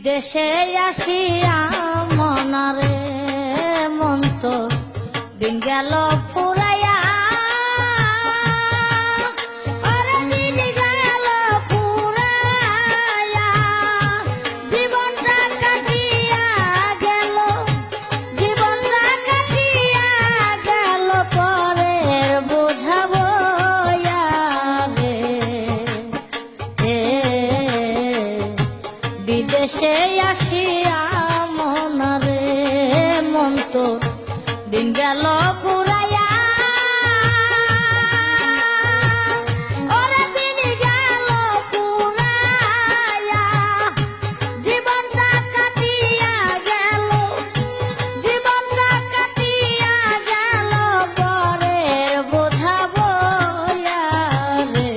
বিদেশে আসিয়া মনারে মন তো দিন গেল ফুরাইয়া বিদেশে আসিয়া মনারে মন তো দিন গেল পুরাইয়া ওরে দিন গেল পুরাইয়া জীবনটা কাটিয়া গেল জীবনটা কাটিয়া গেল পরের বোঝা বইয়া রে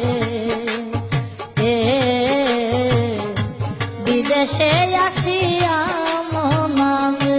বিদেশে আসিয়া মনারে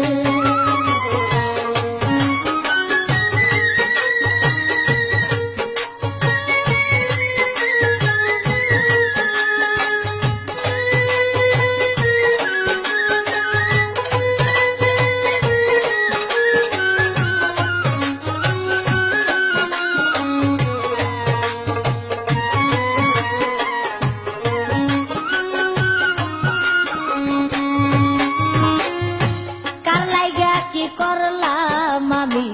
কি করলাম আমি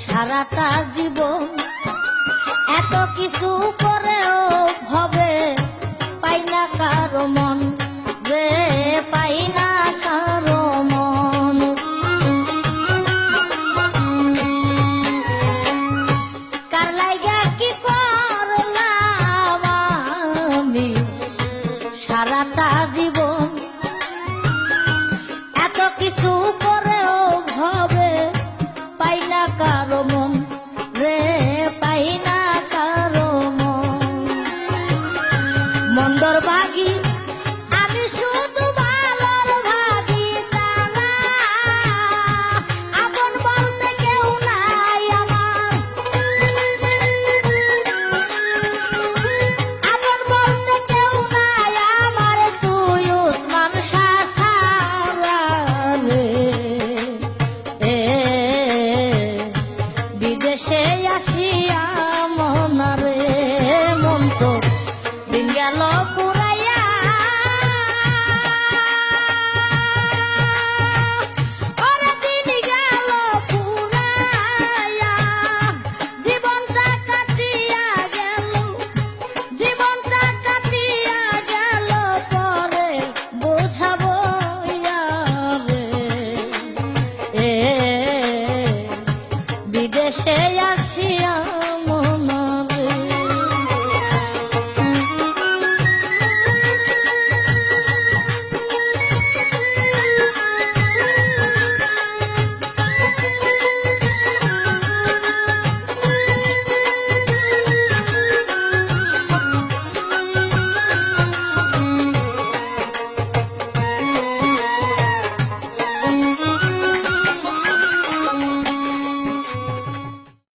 সারাটা জীবন এত কিছু করেও হবে পাই না কারো মন রে পাই না কারো মন কার লাইগা কি করলাম আমি সারাটা জীবন এত কিছু হবে পাই না কারো মন রে পাই না কারো মন মন্দর ভাগী আমি শুধু ভালোর ভাগী তারা আপন বলতে কেউ নাই আমার আপন বলতে কেউ নাই আমার তুই উসমান শাহ সারা রে বিদেশে আসিয়া মনারে মন তো